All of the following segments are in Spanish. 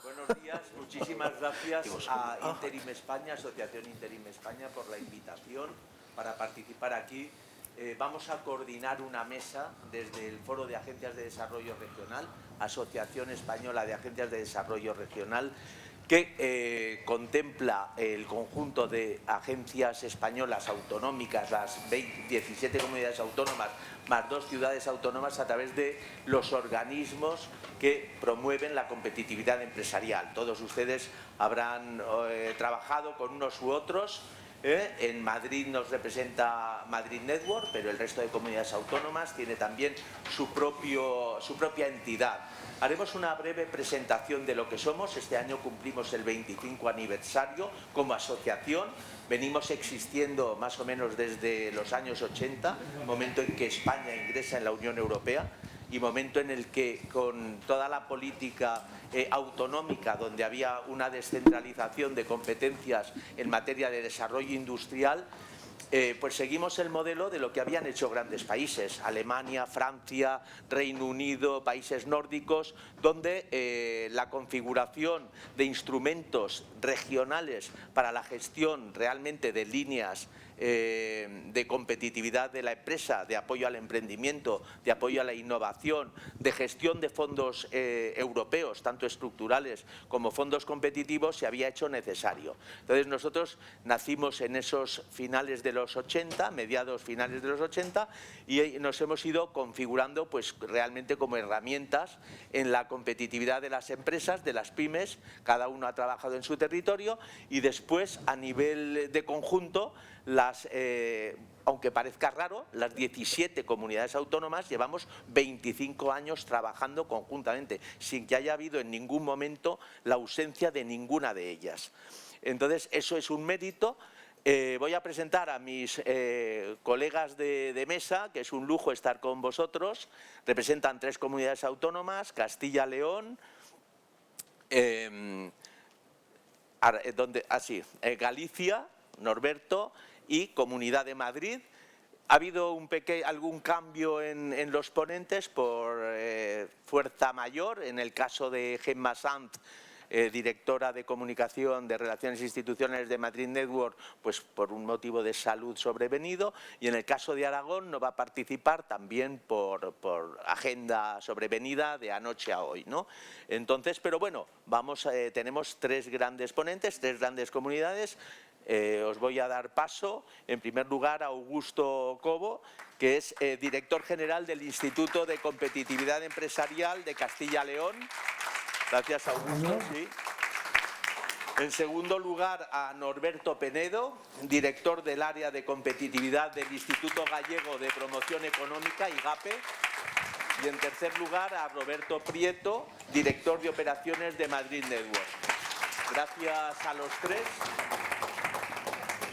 Buenos días, muchísimas gracias a Interim España, Asociación Interim España, por la invitación para participar aquí. Vamos a coordinar una mesa desde el Foro de Agencias de Desarrollo Regional, Asociación Española de Agencias de Desarrollo Regional, que contempla el conjunto de agencias españolas autonómicas, las 17 comunidades autónomas, más 2 ciudades autónomas, a través de los organismos que promueven la competitividad empresarial. Todos ustedes habrán trabajado con unos u otros. En Madrid nos representa Madrid Network, pero el resto de comunidades autónomas tiene también su propia entidad. Haremos una breve presentación de lo que somos. Este año cumplimos el 25 aniversario como asociación. Venimos existiendo más o menos desde los años 80, momento en que España ingresa en la Unión Europea y momento en el que, con toda la política autonómica, donde había una descentralización de competencias en materia de desarrollo industrial, pues seguimos el modelo de lo que habían hecho grandes países, Alemania, Francia, Reino Unido, países nórdicos, donde la configuración de instrumentos regionales para la gestión realmente de líneas de competitividad de la empresa, de apoyo al emprendimiento, de apoyo a la innovación, de gestión de fondos europeos, tanto estructurales como fondos competitivos, se había hecho necesario. Entonces nosotros nacimos en esos finales de los 80, mediados finales de los 80, y nos hemos ido configurando pues realmente como herramientas en la competitividad de las empresas, de las pymes. Cada uno ha trabajado en su territorio y después, a nivel de conjunto, aunque parezca raro, las 17 comunidades autónomas llevamos 25 años trabajando conjuntamente, sin que haya habido en ningún momento la ausencia de ninguna de ellas. Entonces, eso es un mérito. Voy a presentar a mis colegas de mesa, que es un lujo estar con vosotros. Representan 3 comunidades autónomas: Castilla-León, Galicia, Norberto, y Comunidad de Madrid. Ha habido algún cambio en los ponentes por fuerza mayor. En el caso de Gemma Sanz, directora de Comunicación de Relaciones Institucionales de Madrid Network, pues por un motivo de salud sobrevenido, y en el caso de Aragón no va a participar también por agenda sobrevenida de anoche a hoy, ¿no? Entonces, pero bueno, tenemos 3 grandes ponentes, 3 grandes comunidades. Os voy a dar paso, en primer lugar, a Augusto Cobo, que es director general del Instituto de Competitividad Empresarial de Castilla-León. Gracias, Augusto. Sí. En segundo lugar, a Norberto Penedo, director del área de competitividad del Instituto Gallego de Promoción Económica, IGAPE. Y en tercer lugar, a Roberto Prieto, director de operaciones de Madrid Network. Gracias a los 3.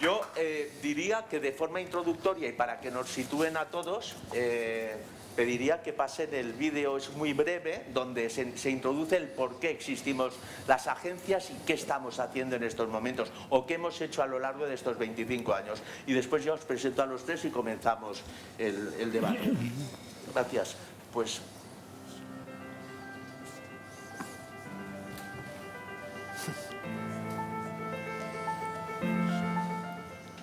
Yo diría que, de forma introductoria y para que nos sitúen a todos, pediría que pasen el vídeo. Es muy breve, donde se introduce el por qué existimos las agencias y qué estamos haciendo en estos momentos, o qué hemos hecho a lo largo de estos 25 años. Y después ya os presento a los 3 y comenzamos el debate. Gracias. Pues...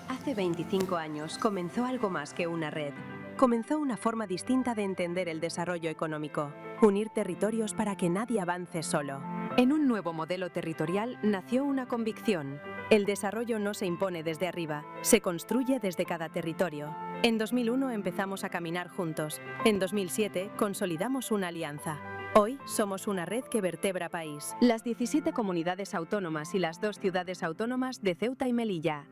Hace 25 años comenzó algo más que una red. Comenzó una forma distinta de entender el desarrollo económico: unir territorios para que nadie avance solo. En un nuevo modelo territorial nació una convicción: el desarrollo no se impone desde arriba, se construye desde cada territorio. En 2001 empezamos a caminar juntos. En 2007 consolidamos una alianza. Hoy somos una red que vertebra país. Las 17 comunidades autónomas y las 2 ciudades autónomas de Ceuta y Melilla.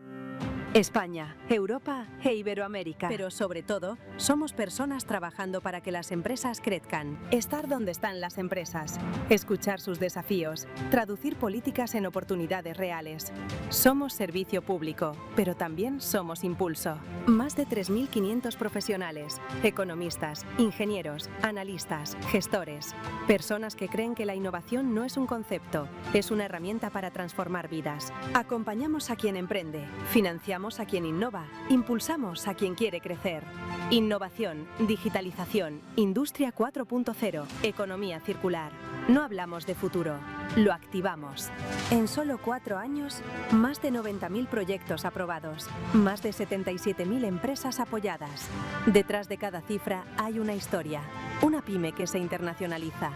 España, Europa e Iberoamérica. Pero sobre todo, somos personas trabajando para que las empresas crezcan. Estar donde están las empresas, escuchar sus desafíos, traducir políticas en oportunidades reales. Somos servicio público, pero también somos impulso. Más de 3.500 profesionales, economistas, ingenieros, analistas, gestores. Personas que creen que la innovación no es un concepto, es una herramienta para transformar vidas. Acompañamos a quien emprende, financiamos a quien innova, impulsamos a quien quiere crecer. Innovación, digitalización, industria 4.0, economía circular. No hablamos de futuro, lo activamos. En solo 4 años, más de 90.000 proyectos aprobados, más de 77.000 empresas apoyadas. Detrás de cada cifra hay una historia, una pyme que se internacionaliza,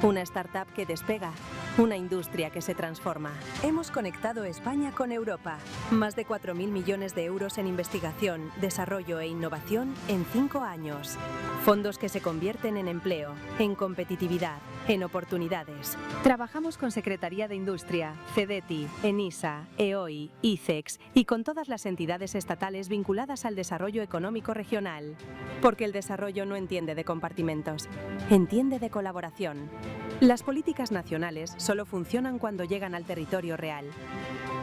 una startup que despega, una industria que se transforma. Hemos conectado España con Europa. Más de 4.000 millones de euros en investigación, desarrollo e innovación en 5 años. Fondos que se convierten en empleo, en competitividad, en oportunidades. Trabajamos con Secretaría de Industria, CEDETI, ENISA, EOI, ICEX y con todas las entidades estatales vinculadas al desarrollo económico regional. Porque el desarrollo no entiende de compartimentos, entiende de colaboración. Las políticas nacionales solo funcionan cuando llegan al territorio real.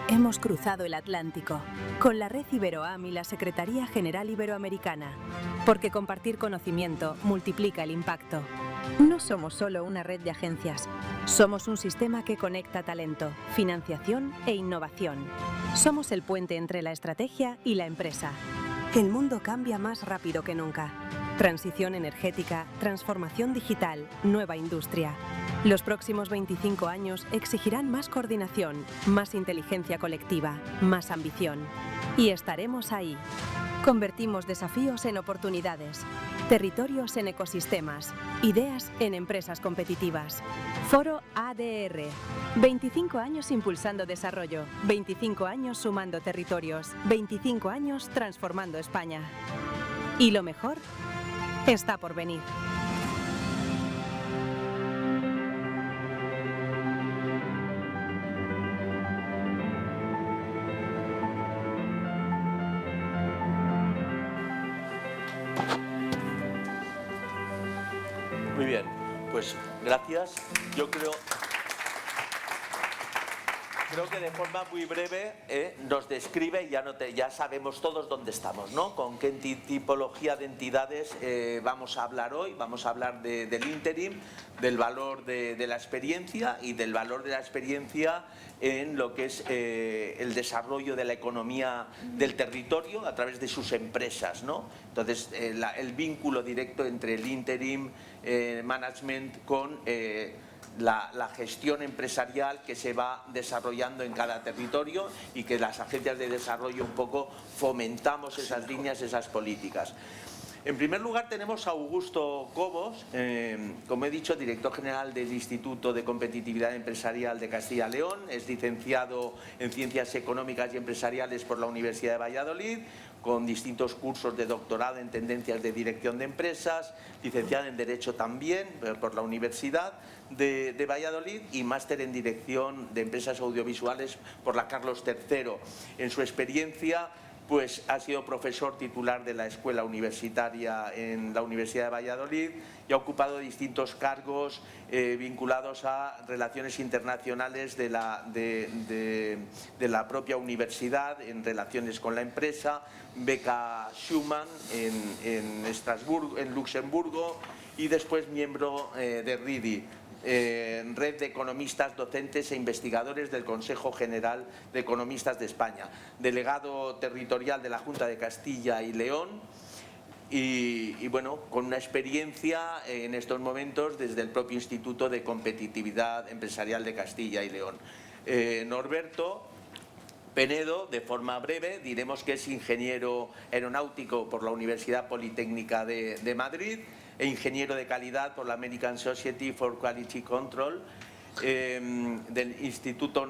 Hemos cruzado el Atlántico, con la Red Iberoam y la Secretaría General Iberoamericana, porque compartir conocimiento multiplica el impacto. No somos solo una red de agencias, somos un sistema que conecta talento, financiación e innovación. Somos el puente entre la estrategia y la empresa. El mundo cambia más rápido que nunca. Transición energética, transformación digital, nueva industria. Los próximos 25 años exigirán más coordinación, más inteligencia colectiva, más ambición. Y estaremos ahí. Convertimos desafíos en oportunidades, territorios en ecosistemas, ideas en empresas competitivas. Foro ADR. 25 años impulsando desarrollo, 25 años sumando territorios, 25 años transformando España. Y lo mejor está por venir. Muy bien, pues gracias. Yo creo que de forma muy breve nos describe y ya sabemos todos dónde estamos, ¿no? Con qué tipología de entidades vamos a hablar hoy. Vamos a hablar del ínterim, del valor de la experiencia y del valor de la experiencia en lo que es el desarrollo de la economía del territorio a través de sus empresas, ¿no? Entonces, el vínculo directo entre el interim management con la gestión empresarial que se va desarrollando en cada territorio y que las agencias de desarrollo un poco fomentamos esas líneas, esas políticas. En primer lugar tenemos a Augusto Cobos, como he dicho, director general del Instituto de Competitividad Empresarial de Castilla y León, es licenciado en Ciencias Económicas y Empresariales por la Universidad de Valladolid, con distintos cursos de doctorado en tendencias de dirección de empresas, licenciado en Derecho también por la Universidad de Valladolid y máster en Dirección de Empresas Audiovisuales por la Carlos III. En su experiencia, pues ha sido profesor titular de la Escuela Universitaria en la Universidad de Valladolid y ha ocupado distintos cargos vinculados a relaciones internacionales de la propia universidad, en relaciones con la empresa, beca Schumann en Estrasburgo, en Luxemburgo, y después miembro de RIDI, Red de Economistas, Docentes e Investigadores del Consejo General de Economistas de España, delegado territorial de la Junta de Castilla y León y bueno, con una experiencia en estos momentos desde el propio Instituto de Competitividad Empresarial de Castilla y León. Norberto Penedo, de forma breve, diremos que es ingeniero aeronáutico por la Universidad Politécnica de Madrid e ingeniero de calidad por la American Society for Quality Control. Del Instituto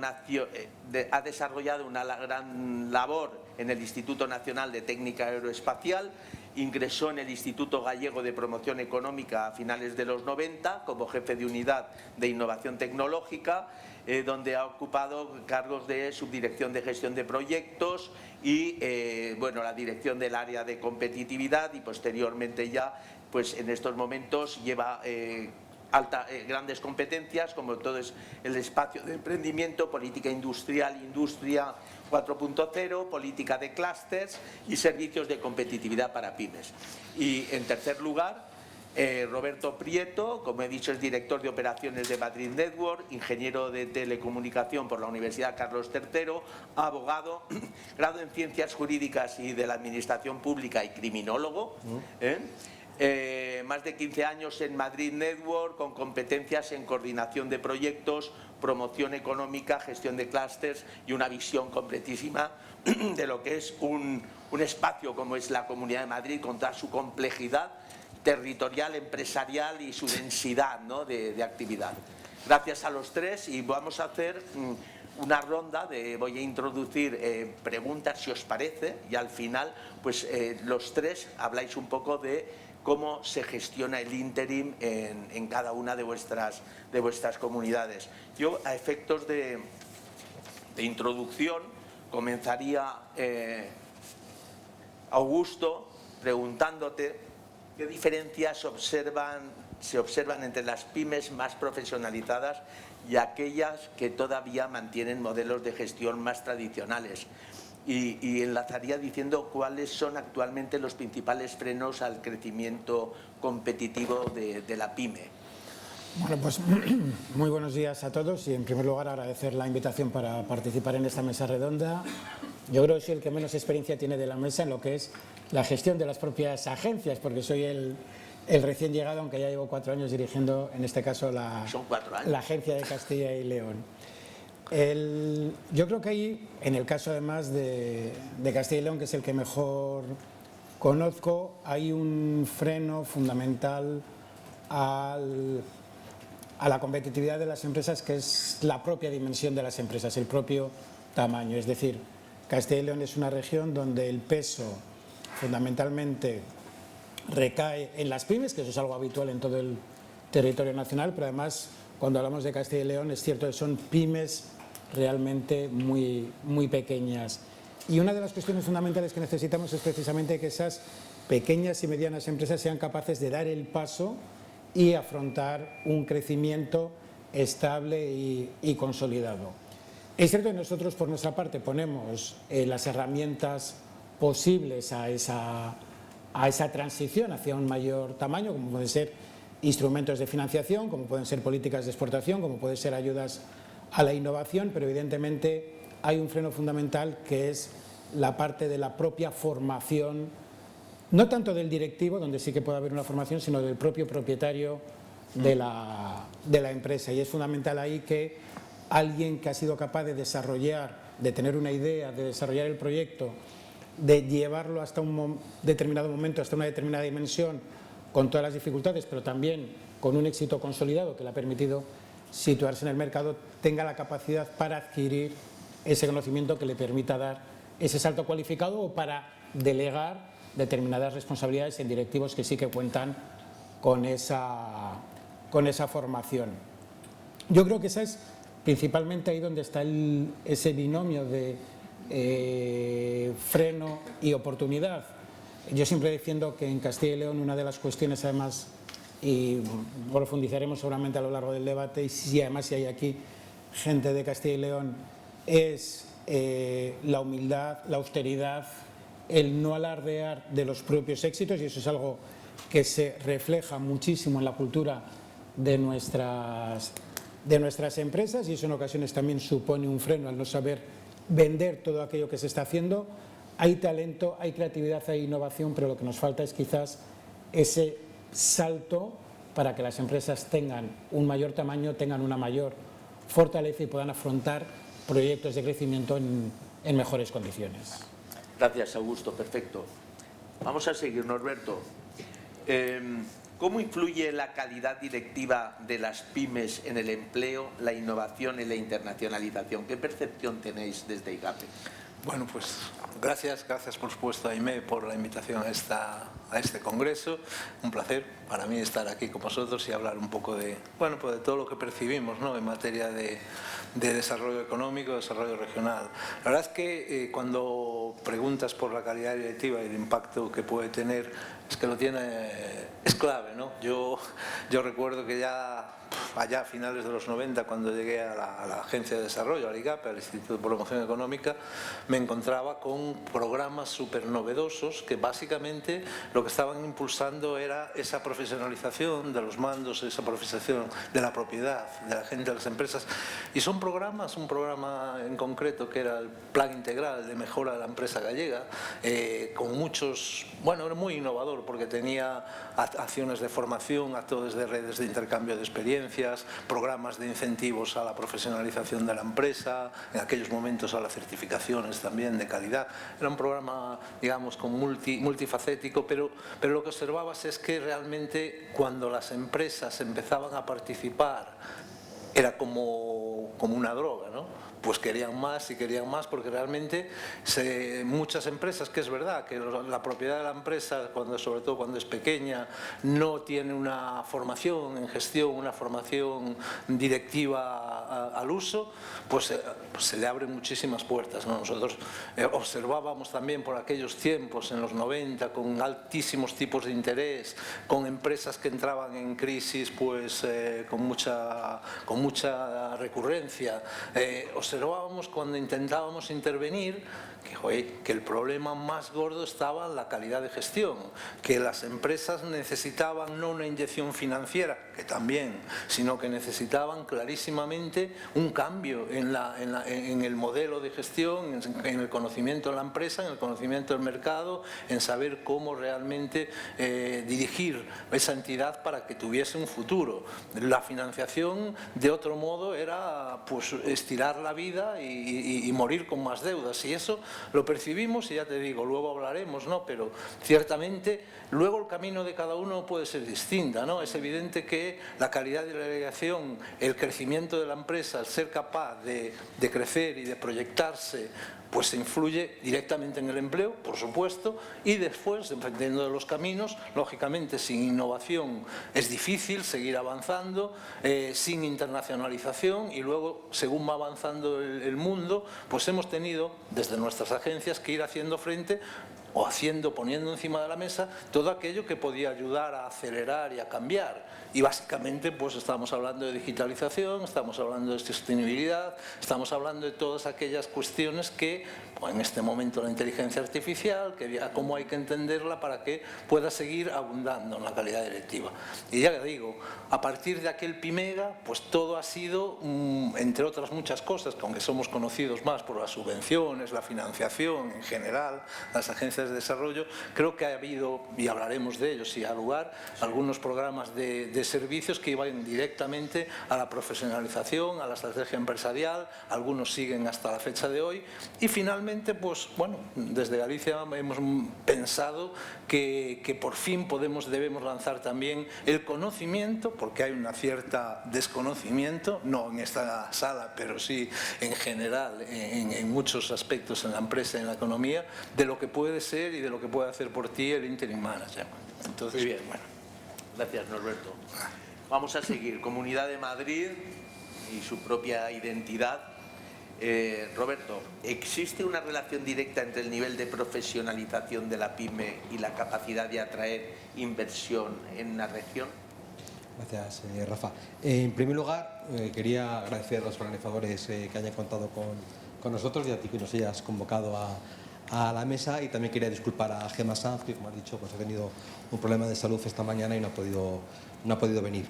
ha desarrollado una gran labor en el Instituto Nacional de Técnica Aeroespacial, ingresó en el Instituto Gallego de Promoción Económica a finales de los 90 como jefe de unidad de innovación tecnológica, donde ha ocupado cargos de subdirección de gestión de proyectos y bueno, la dirección del área de competitividad, y posteriormente ya pues en estos momentos lleva grandes competencias como todo es el espacio de emprendimiento, política industrial, industria 4.0, política de clústeres y servicios de competitividad para pymes. Y en tercer lugar, Roberto Prieto, como he dicho, es director de operaciones de Madrid Network, ingeniero de telecomunicación por la Universidad Carlos III, abogado, grado en Ciencias Jurídicas y de la Administración Pública y criminólogo. Más de 15 años en Madrid Network, con competencias en coordinación de proyectos, promoción económica, gestión de clústeres y una visión completísima de lo que es un espacio como es la Comunidad de Madrid, con toda su complejidad territorial, empresarial y su densidad, ¿no?, de actividad. Gracias a los tres, y vamos a hacer una ronda voy a introducir preguntas, si os parece, y al final pues los tres habláis un poco de cómo se gestiona el interim en cada una de vuestras comunidades. Yo, a efectos de introducción, comenzaría, Augusto, preguntándote qué diferencias se observan entre las pymes más profesionalizadas y aquellas que todavía mantienen modelos de gestión más tradicionales. Y enlazaría diciendo cuáles son actualmente los principales frenos al crecimiento competitivo de la pyme. Bueno, pues muy buenos días a todos y en primer lugar agradecer la invitación para participar en esta mesa redonda. Yo creo que soy el que menos experiencia tiene de la mesa en lo que es la gestión de las propias agencias, porque soy el recién llegado, aunque ya llevo 4 años dirigiendo, en este caso, la agencia de Castilla y León. Yo creo que ahí, en el caso además de Castilla y León, que es el que mejor conozco, hay un freno fundamental a la competitividad de las empresas, que es la propia dimensión de las empresas, el propio tamaño. Es decir, Castilla y León es una región donde el peso fundamentalmente recae en las pymes, que eso es algo habitual en todo el territorio nacional, pero además cuando hablamos de Castilla y León es cierto que son pymes realmente muy, muy pequeñas. Y una de las cuestiones fundamentales que necesitamos es precisamente que esas pequeñas y medianas empresas sean capaces de dar el paso y afrontar un crecimiento estable y consolidado. Es cierto que nosotros por nuestra parte ponemos las herramientas posibles a esa transición hacia un mayor tamaño, como pueden ser instrumentos de financiación, como pueden ser políticas de exportación, como pueden ser ayudas a la innovación, pero evidentemente hay un freno fundamental que es la parte de la propia formación, no tanto del directivo, donde sí que puede haber una formación, sino del propio propietario de la empresa. Y es fundamental ahí que alguien que ha sido capaz de desarrollar, de tener una idea, de desarrollar el proyecto, de llevarlo hasta un determinado momento, hasta una determinada dimensión, con todas las dificultades, pero también con un éxito consolidado que le ha permitido situarse en el mercado, tenga la capacidad para adquirir ese conocimiento que le permita dar ese salto cualificado o para delegar determinadas responsabilidades en directivos que sí que cuentan con esa formación. Yo creo que esa es principalmente ahí donde está ese binomio de freno y oportunidad. Yo siempre defiendo que en Castilla y León una de las cuestiones, además, y profundizaremos seguramente a lo largo del debate, y si además si hay aquí gente de Castilla y León, es la humildad, la austeridad, el no alardear de los propios éxitos, y eso es algo que se refleja muchísimo en la cultura de nuestras empresas, y eso en ocasiones también supone un freno al no saber vender todo aquello que se está haciendo. Hay talento, hay creatividad, hay innovación, pero lo que nos falta es quizás ese salto para que las empresas tengan un mayor tamaño, tengan una mayor fortaleza y puedan afrontar proyectos de crecimiento en mejores condiciones. Gracias, Augusto. Perfecto. Vamos a seguir, Norberto. ¿Cómo influye la calidad directiva de las pymes en el empleo, la innovación y la internacionalización? ¿Qué percepción tenéis desde IGAPE? Bueno, pues gracias por supuesto, Aimé, por la invitación a este congreso. Un placer para mí estar aquí con vosotros y hablar un poco de todo lo que percibimos, ¿no?, en materia de desarrollo económico, desarrollo regional. La verdad es que cuando preguntas por la calidad directiva y el impacto que puede tener, es que es clave, ¿no? Yo recuerdo que ya allá a finales de los 90, cuando llegué a la Agencia de Desarrollo, al IGAPE, al Instituto de Promoción Económica, me encontraba con son programas súper novedosos que básicamente lo que estaban impulsando era esa profesionalización de los mandos, esa profesionalización de la propiedad, de la gente de las empresas. Y son programas, un programa en concreto que era el Plan Integral de Mejora de la Empresa Gallega, con muchos, bueno, era muy innovador porque tenía acciones de formación, actores de redes de intercambio de experiencias, programas de incentivos a la profesionalización de la empresa, en aquellos momentos a las certificaciones también de calidad. Era un programa, digamos, multifacético, pero lo que observabas es que realmente cuando las empresas empezaban a participar era como una droga, ¿no? Pues querían más y querían más porque realmente muchas empresas, que es verdad que la propiedad de la empresa, sobre todo cuando es pequeña, no tiene una formación en gestión, una formación directiva al uso, pues se le abren muchísimas puertas, ¿no? Nosotros observábamos también por aquellos tiempos, en los 90, con altísimos tipos de interés, con empresas que entraban en crisis pues con mucha recurrencia. Observábamos cuando intentábamos intervenir que el problema más gordo estaba en la calidad de gestión, que las empresas necesitaban no una inyección financiera, que también, sino que necesitaban clarísimamente un cambio en el modelo de gestión, en el conocimiento de la empresa, en el conocimiento del mercado, en saber cómo realmente dirigir esa entidad para que tuviese un futuro. La financiación, de otro modo, era pues estirar la vida y morir con más deudas, y eso lo percibimos, y ya te digo, luego hablaremos, ¿no? Pero ciertamente luego el camino de cada uno puede ser distinta, ¿no? Es evidente que la calidad de la delegación, el crecimiento de la empresa, el ser capaz de crecer y de proyectarse, pues se influye directamente en el empleo, por supuesto, y después, dependiendo de los caminos, lógicamente sin innovación es difícil seguir avanzando, sin internacionalización, y luego, según va avanzando el mundo, pues hemos tenido desde nuestras agencias que ir haciendo frente o poniendo encima de la mesa todo aquello que podía ayudar a acelerar y a cambiar. Y básicamente pues estamos hablando de digitalización, estamos hablando de sostenibilidad, estamos hablando de todas aquellas cuestiones que pues, en este momento la inteligencia artificial, cómo hay que entenderla para que pueda seguir abundando en la calidad directiva. Y ya digo, a partir de aquel PIMEGA, pues todo ha sido, entre otras muchas cosas, aunque somos conocidos más por las subvenciones, la financiación en general, las agencias de desarrollo, creo que ha habido, y hablaremos de ellos si ha lugar, algunos programas de servicios que iban directamente a la profesionalización, a la estrategia empresarial, algunos siguen hasta la fecha de hoy, y finalmente, pues bueno, desde Galicia hemos pensado que por fin debemos lanzar también el conocimiento, porque hay una cierta desconocimiento, no en esta sala, pero sí en general, en muchos aspectos en la empresa y en la economía, de lo que puede ser y de lo que puede hacer por ti el interim manager. Entonces, muy bien, bueno. Gracias, Norberto. Vamos a seguir. Comunidad de Madrid y su propia identidad. Roberto, ¿existe una relación directa entre el nivel de profesionalización de la PYME y la capacidad de atraer inversión en la región? Gracias, Rafa. En primer lugar, quería agradecer a los organizadores que hayan contado con nosotros y a ti que nos hayas convocado a la mesa, y también quería disculpar a Gemma Sanz, que como has dicho pues ha tenido un problema de salud esta mañana y no ha podido venir.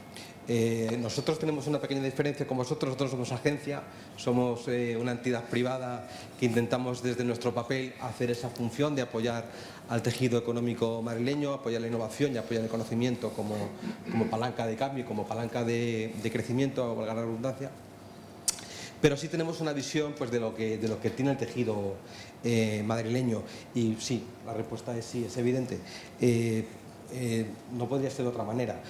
Nosotros tenemos una pequeña diferencia con vosotros. Nosotros somos agencia, somos una entidad privada que intentamos desde nuestro papel hacer esa función de apoyar al tejido económico madrileño, apoyar la innovación y apoyar el conocimiento como palanca de cambio, como palanca de crecimiento, valga la redundancia. Pero sí tenemos una visión pues, de lo que tiene el tejido madrileño, y sí, la respuesta es sí, es evidente. No podría ser de otra manera,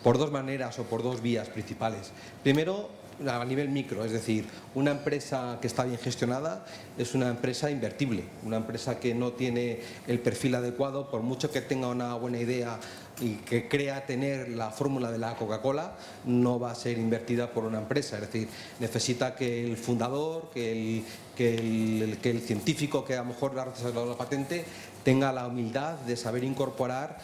por dos maneras o por dos vías principales. Primero, a nivel micro, es decir, una empresa que está bien gestionada es una empresa invertible, una empresa que no tiene el perfil adecuado, por mucho que tenga una buena idea y que crea tener la fórmula de la Coca-Cola, no va a ser invertida por una empresa. Es decir, necesita que el fundador, que el científico que a lo mejor ha registrado la patente tenga la humildad de saber incorporar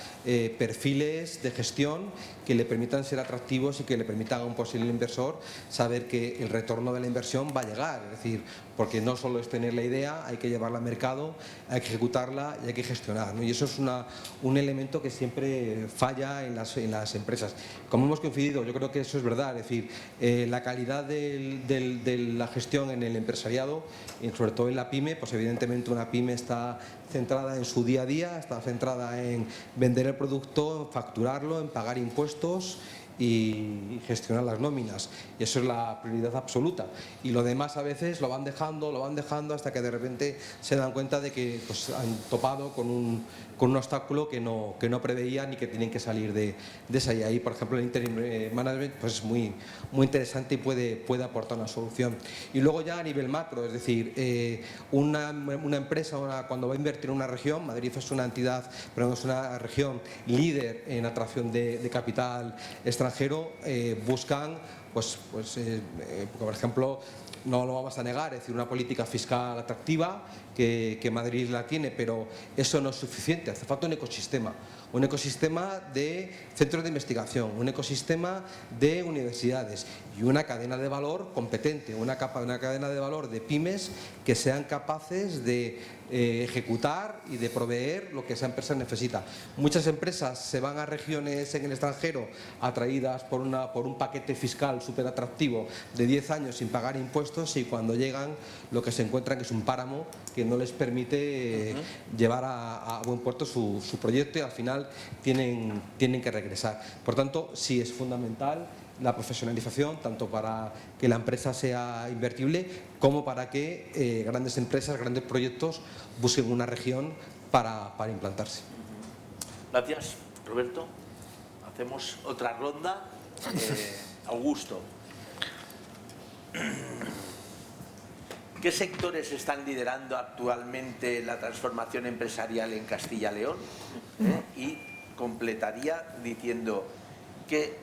perfiles de gestión que le permitan ser atractivos y que le permitan a un posible inversor saber que el retorno de la inversión va a llegar. Es decir, porque no solo es tener la idea, hay que llevarla al mercado, hay que ejecutarla y hay que gestionar, ¿no? Y eso es un elemento que siempre falla en las empresas. Como hemos coincidido, yo creo que eso es verdad. Es decir, la calidad de la gestión en el empresariado, y sobre todo en la pyme, pues evidentemente una pyme está centrada en su día a día, está centrada en vender el producto, en facturarlo, en pagar impuestos y gestionar las nóminas, y eso es la prioridad absoluta. Y lo demás a veces lo van dejando hasta que de repente se dan cuenta de que pues, han topado con un obstáculo que no preveían y que tienen que salir de esa. Y ahí, por ejemplo, el interim management pues es muy interesante y puede aportar una solución. Y luego ya a nivel macro, es decir, una empresa cuando va a invertir en una región, Madrid es una entidad, pero es una región líder en atracción de capital extranjero, buscan, por ejemplo, no lo vamos a negar, es decir, una política fiscal atractiva que Madrid la tiene, pero eso no es suficiente, hace falta un ecosistema de centros de investigación, un ecosistema de universidades y una cadena de valor competente, una cadena de valor de pymes que sean capaces de ejecutar y de proveer lo que esa empresa necesita. Muchas empresas se van a regiones en el extranjero atraídas por un paquete fiscal súper atractivo de 10 años sin pagar impuestos, y cuando llegan lo que se encuentran es un páramo que no les permite llevar a buen puerto su proyecto, y al final tienen que regresar. Por tanto, sí es fundamental la profesionalización, tanto para que la empresa sea invertible como para que grandes empresas, grandes proyectos busquen una región para implantarse. Gracias, Roberto. Hacemos otra ronda. Augusto, ¿qué sectores están liderando actualmente la transformación empresarial en Castilla y León? Y completaría diciendo que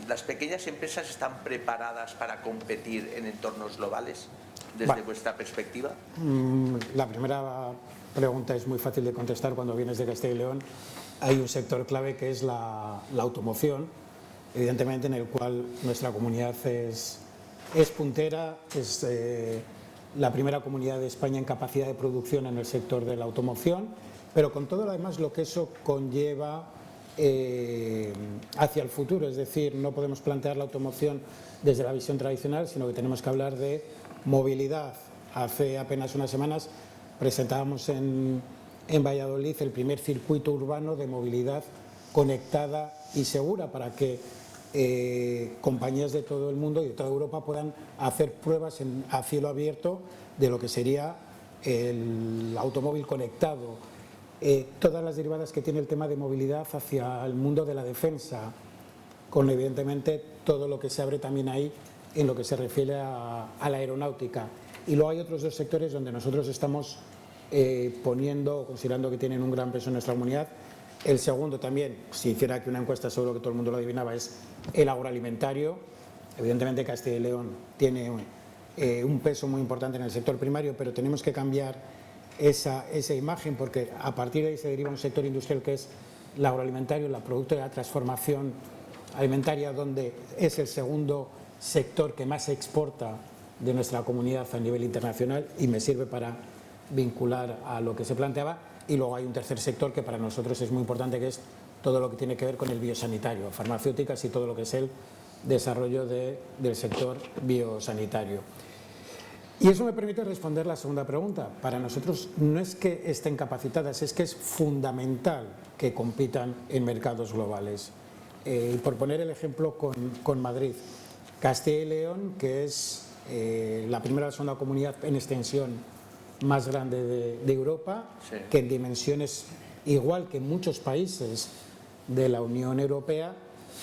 las pequeñas empresas están preparadas para competir en entornos globales desde vuestra perspectiva. La primera pregunta es muy fácil de contestar. Cuando vienes de Castilla y León hay un sector clave que es la automoción, evidentemente, en el cual nuestra comunidad es puntera, es la primera comunidad de España en capacidad de producción en el sector de la automoción, pero con todo lo demás lo que eso conlleva hacia el futuro. Es decir, no podemos plantear la automoción desde la visión tradicional, sino que tenemos que hablar de movilidad. Hace apenas unas semanas presentábamos en Valladolid el primer circuito urbano de movilidad conectada y segura, para que compañías de todo el mundo y de toda Europa puedan hacer pruebas a cielo abierto de lo que sería el automóvil conectado. Todas las derivadas que tiene el tema de movilidad hacia el mundo de la defensa, con evidentemente todo lo que se abre también ahí en lo que se refiere a la aeronáutica. Y luego hay otros dos sectores donde nosotros estamos considerando que tienen un gran peso en nuestra comunidad. El segundo también, si hiciera aquí una encuesta seguro que todo el mundo lo adivinaba, es el agroalimentario. Evidentemente Castilla y León tiene un peso muy importante en el sector primario, pero tenemos que cambiar esa imagen, porque a partir de ahí se deriva un sector industrial que es el agroalimentario, el producto de la transformación alimentaria, donde es el segundo sector que más se exporta de nuestra comunidad a nivel internacional, y me sirve para vincular a lo que se planteaba. Y luego hay un tercer sector que para nosotros es muy importante, que es todo lo que tiene que ver con el biosanitario, farmacéuticas y todo lo que es el desarrollo del sector biosanitario. Y eso me permite responder la segunda pregunta. Para nosotros no es que estén capacitadas, es que es fundamental que compitan en mercados globales. Y por poner el ejemplo con Madrid, Castilla y León, que es la primera o segunda comunidad en extensión más grande de Europa, sí, que en dimensiones igual que muchos países de la Unión Europea,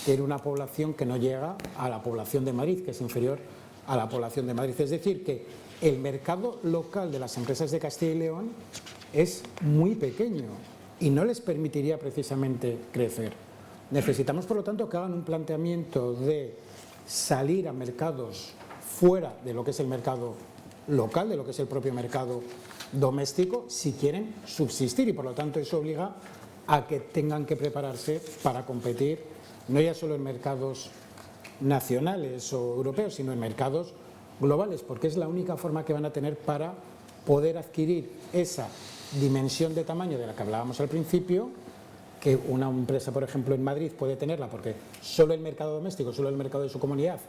tiene una población que no llega a la población de Madrid, que es inferior a la población de Madrid. Es decir, que el mercado local de las empresas de Castilla y León es muy pequeño y no les permitiría precisamente crecer. Necesitamos, por lo tanto, que hagan un planteamiento de salir a mercados fuera de lo que es el mercado local, de lo que es el propio mercado doméstico si quieren subsistir, y por lo tanto eso obliga a que tengan que prepararse para competir no ya solo en mercados nacionales o europeos, sino en mercados globales, porque es la única forma que van a tener para poder adquirir esa dimensión de tamaño de la que hablábamos al principio, que una empresa, por ejemplo, en Madrid puede tenerla porque solo el mercado doméstico, solo el mercado de su comunidad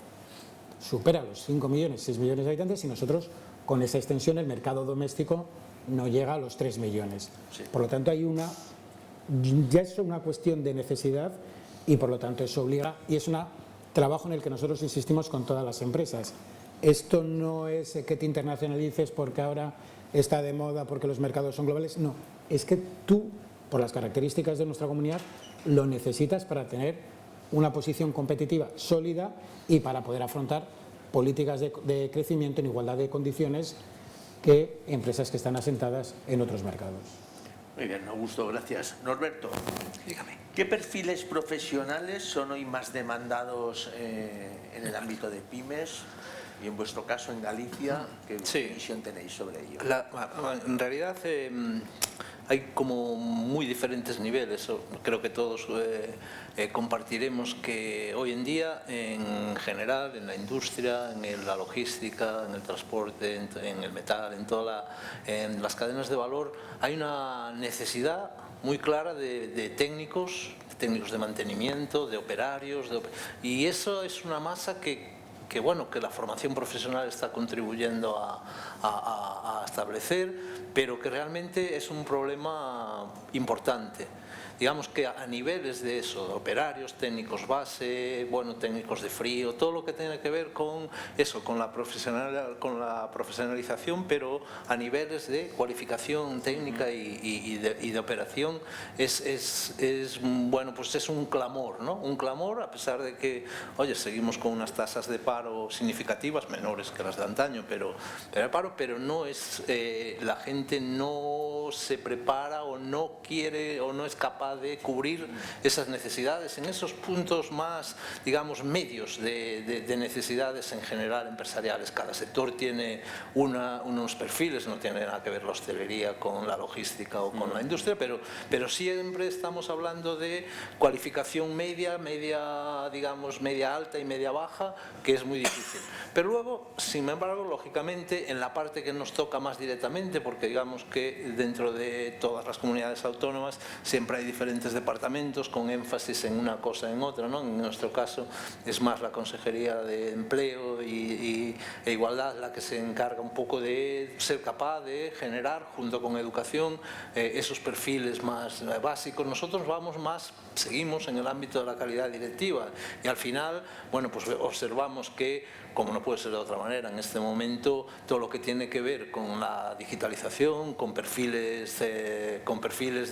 supera los 5 millones, 6 millones de habitantes, y nosotros con esa extensión el mercado doméstico no llega a los 3 millones. Sí. Por lo tanto, ya es una cuestión de necesidad y por lo tanto eso obliga, y es un trabajo en el que nosotros insistimos con todas las empresas. Esto no es que te internacionalices porque ahora está de moda, porque los mercados son globales, no, es que tú, por las características de nuestra comunidad, lo necesitas para tener una posición competitiva sólida y para poder afrontar políticas de crecimiento en igualdad de condiciones que empresas que están asentadas en otros mercados. Muy bien, Augusto, gracias. Norberto, dígame, ¿qué perfiles profesionales son hoy más demandados en el ámbito de pymes? Y en vuestro caso en Galicia, ¿qué visión tenéis sobre ello? En realidad hay como muy diferentes niveles. Creo que todos compartiremos que hoy en día, en general, en la industria, en la logística, en el transporte, en el metal, en las cadenas de valor, hay una necesidad muy clara de técnicos de mantenimiento, de operarios, y eso es una masa que la formación profesional está contribuyendo a establecer, pero que realmente es un problema importante. Digamos que a niveles de eso, operarios, técnicos base, técnicos de frío, todo lo que tiene que ver con eso, con la profesionalización, pero a niveles de cualificación técnica y de operación es un clamor, ¿no? Un clamor, a pesar de que, seguimos con unas tasas de paro significativas, menores que las de antaño, pero no es, la gente no se prepara o no quiere o no es capaz de cubrir esas necesidades en esos puntos más, digamos, medios de necesidades en general empresariales. Cada sector tiene unos perfiles, no tiene nada que ver la hostelería con la logística o con la industria, pero siempre estamos hablando de cualificación media, digamos, media alta y media baja, que es muy difícil. Pero luego, sin embargo, lógicamente, en la parte que nos toca más directamente, porque digamos que dentro de todas las comunidades autónomas siempre hay diferentes departamentos con énfasis en una cosa en otra, ¿no? En nuestro caso es más la Consejería de Empleo e Igualdad la que se encarga un poco de ser capaz de generar, junto con educación, esos perfiles más básicos. Nosotros seguimos en el ámbito de la calidad directiva y al final, observamos que, como no puede ser de otra manera, en este momento todo lo que tiene que ver con la digitalización, con perfiles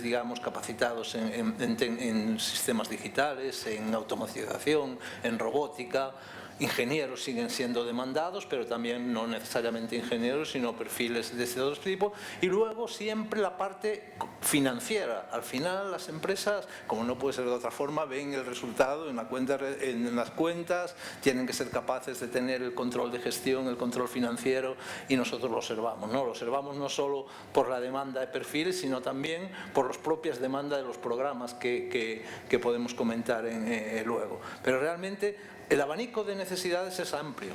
digamos, capacitados en sistemas digitales, en automatización, en robótica. Ingenieros siguen siendo demandados, pero también no necesariamente ingenieros, sino perfiles de ese otro tipo. Y luego siempre la parte financiera. Al final las empresas, como no puede ser de otra forma, ven el resultado en las cuentas, tienen que ser capaces de tener el control de gestión, el control financiero, y nosotros lo observamos, ¿no? Lo observamos no solo por la demanda de perfiles, sino también por las propias demandas de los programas que podemos comentar luego. Pero realmente el abanico de necesidades es amplio.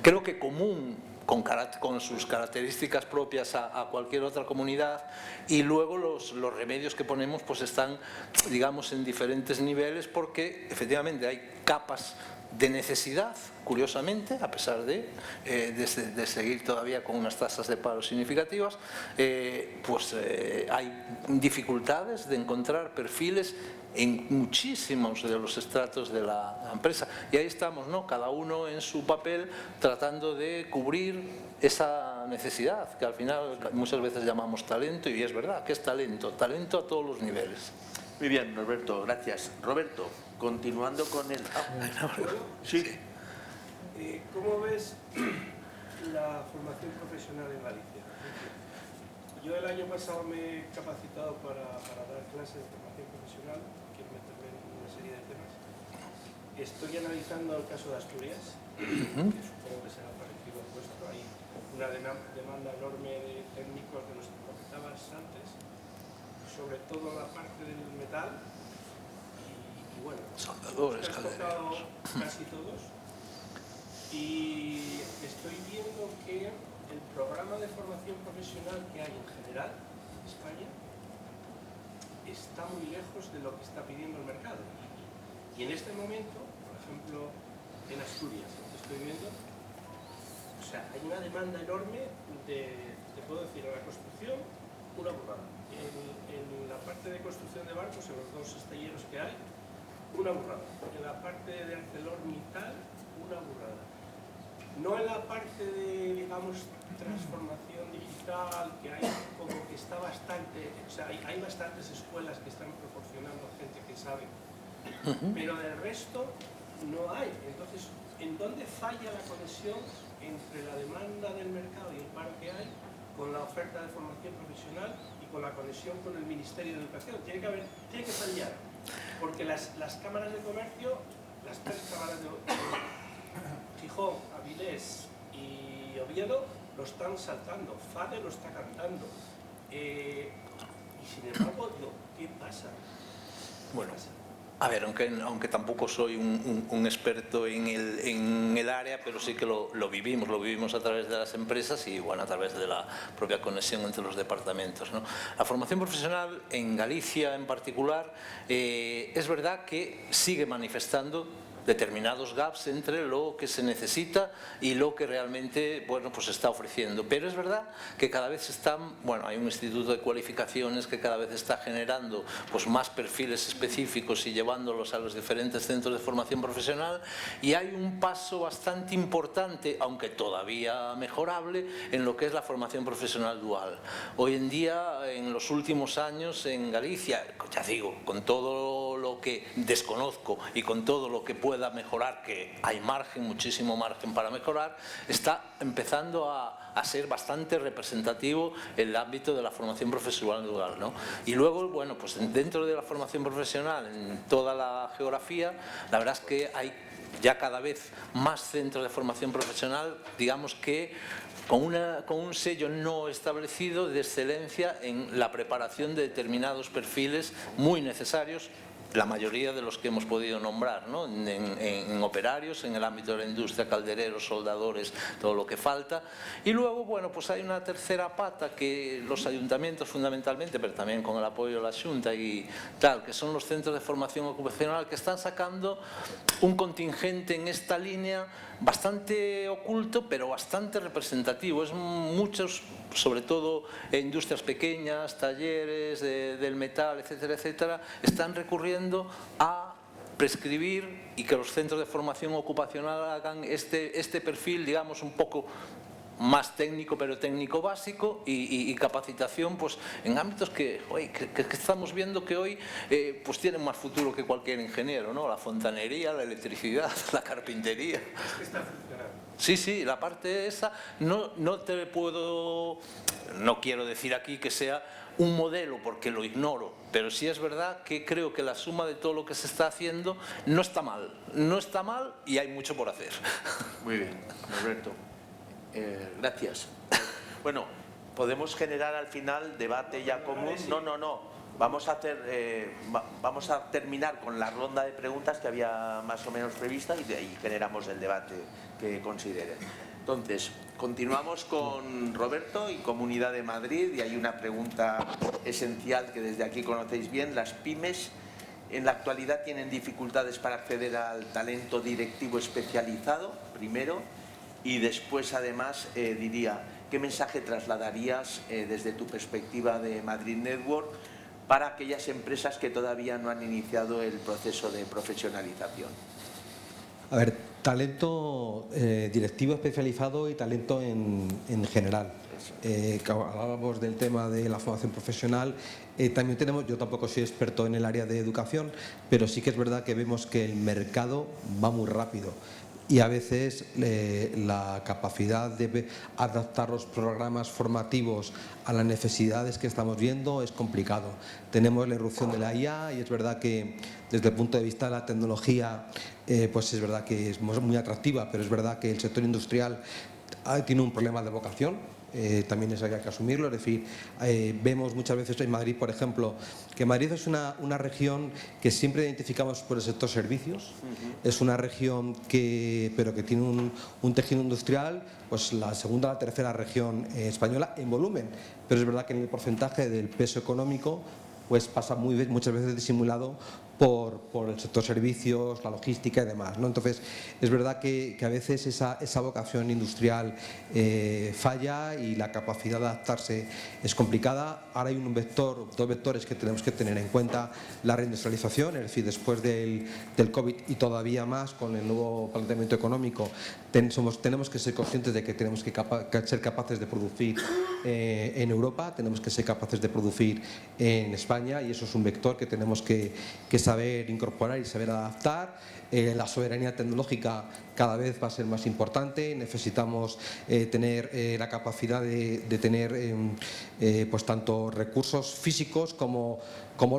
Creo que común con sus características propias a cualquier otra comunidad, y luego los remedios que ponemos pues están, digamos, en diferentes niveles, porque efectivamente hay capas de necesidad, curiosamente, a pesar de seguir todavía con unas tasas de paro significativas, hay dificultades de encontrar perfiles en muchísimos de los estratos de la empresa. Y ahí estamos, ¿no? Cada uno en su papel tratando de cubrir esa necesidad, que al final muchas veces llamamos talento, y es verdad, ¿qué es talento? Talento a todos los niveles. Muy bien, Norberto, gracias. Roberto, continuando con el... Sí. ¿Cómo ves la formación profesional en Galicia? Yo el año pasado me he capacitado para dar clases de formación profesional, quiero meterme en una serie de temas. estoy analizando el caso de Asturias, que supongo que será parecido al vuestro. Hay una demanda enorme de técnicos de los que comentabas antes, sobre todo la parte del metal. Y bueno, soldadores, he tocado casi todos. Y estoy viendo que el programa de formación profesional que hay en general en España está muy lejos de lo que está pidiendo el mercado. Y en este momento, por ejemplo, en Asturias, lo que estoy viendo, o sea, hay una demanda enorme de, te puedo decir, en la construcción, una burrada. En la parte de construcción de barcos, en los dos astilleros que hay, una burrada. En la parte de ArcelorMittal, una burrada. No en la parte de, digamos, transformación digital, que hay como que está bastante, o sea, hay bastantes escuelas que están proporcionando a gente que sabe, pero del resto no hay. Entonces, ¿en dónde falla la conexión entre la demanda del mercado y el paro que hay con la oferta de formación profesional y con la conexión con el Ministerio de Educación? Tiene que fallar, porque las cámaras de comercio, las tres cámaras de Gijón, Avilés y Oviedo lo están saltando, FADE lo está cantando. Y sin embargo, ¿qué pasa? Bueno, a ver, aunque tampoco soy un experto en el área, pero sí que lo vivimos a través de las empresas y bueno, a través de la propia conexión entre los departamentos, ¿no? La formación profesional en Galicia en particular es verdad que sigue manifestando determinados gaps entre lo que se necesita y lo que realmente, bueno, pues se está ofreciendo. Pero es verdad que cada vez hay un instituto de cualificaciones que cada vez está generando pues más perfiles específicos y llevándolos a los diferentes centros de formación profesional, y hay un paso bastante importante, aunque todavía mejorable, en lo que es la formación profesional dual. Hoy en día, en los últimos años en Galicia, ya digo, con todo lo que desconozco y con todo lo que pueda mejorar, que hay margen, muchísimo margen para mejorar, está empezando a ser bastante representativo el ámbito de la formación profesional dual, ¿no? Y luego, bueno, pues dentro de la formación profesional, en toda la geografía, la verdad es que hay ya cada vez más centros de formación profesional, digamos que con un sello no establecido de excelencia en la preparación de determinados perfiles muy necesarios, la mayoría de los que hemos podido nombrar, ¿no? En operarios, en el ámbito de la industria, caldereros, soldadores, todo lo que falta. Y luego, bueno, pues hay una tercera pata que los ayuntamientos fundamentalmente, pero también con el apoyo de la Xunta y tal, que son los centros de formación ocupacional, que están sacando un contingente en esta línea bastante oculto, pero bastante representativo. Es muchos, sobre todo industrias pequeñas, talleres del metal, etcétera, etcétera, están recurriendo a prescribir y que los centros de formación ocupacional hagan este perfil, digamos, un poco más técnico, pero técnico básico, y capacitación pues en ámbitos que estamos viendo que hoy pues tienen más futuro que cualquier ingeniero, ¿no? La fontanería, la electricidad, la carpintería. Es que está funcionando. Sí, la parte esa no quiero decir aquí que sea un modelo porque lo ignoro, pero sí es verdad que creo que la suma de todo lo que se está haciendo no está mal y hay mucho por hacer. Muy bien, Alberto. Gracias. Bueno, podemos generar al final debate ya común. No. Vamos a terminar con la ronda de preguntas que había más o menos prevista y de ahí generamos el debate que consideren. Entonces, continuamos con Roberto y Comunidad de Madrid, y hay una pregunta esencial que desde aquí conocéis bien. Las pymes en la actualidad tienen dificultades para acceder al talento directivo especializado, primero, y después además diría, ¿qué mensaje trasladarías desde tu perspectiva de Madrid Network para aquellas empresas que todavía no han iniciado el proceso de profesionalización? A ver, talento directivo especializado y talento en general. Hablábamos del tema de la formación profesional, también tenemos, yo tampoco soy experto en el área de educación, pero sí que es verdad que vemos que el mercado va muy rápido y a veces la capacidad de adaptar los programas formativos a las necesidades que estamos viendo es complicado. Tenemos la irrupción de la IA y es verdad que desde el punto de vista de la tecnología pues es verdad que es muy atractiva, pero es verdad que el sector industrial tiene un problema de vocación. También eso hay que asumirlo, es decir, vemos muchas veces en Madrid, por ejemplo, que Madrid es una región que siempre identificamos por el sector servicios, es una región pero que tiene un tejido industrial, pues la segunda o la tercera región española en volumen, pero es verdad que en el porcentaje del peso económico pues pasa muchas veces disimulado por el sector servicios, la logística y demás, ¿no? Entonces, es verdad que a veces esa vocación industrial falla y la capacidad de adaptarse es complicada. Ahora hay dos vectores que tenemos que tener en cuenta: la reindustrialización, es decir, después del COVID y todavía más con el nuevo planteamiento económico, tenemos que ser conscientes de que tenemos que ser capaces de producir en Europa, tenemos que ser capaces de producir en España, y eso es un vector que tenemos que saber incorporar y saber adaptar. La soberanía tecnológica cada vez va a ser más importante, necesitamos tener la capacidad de tener pues tanto recursos físicos como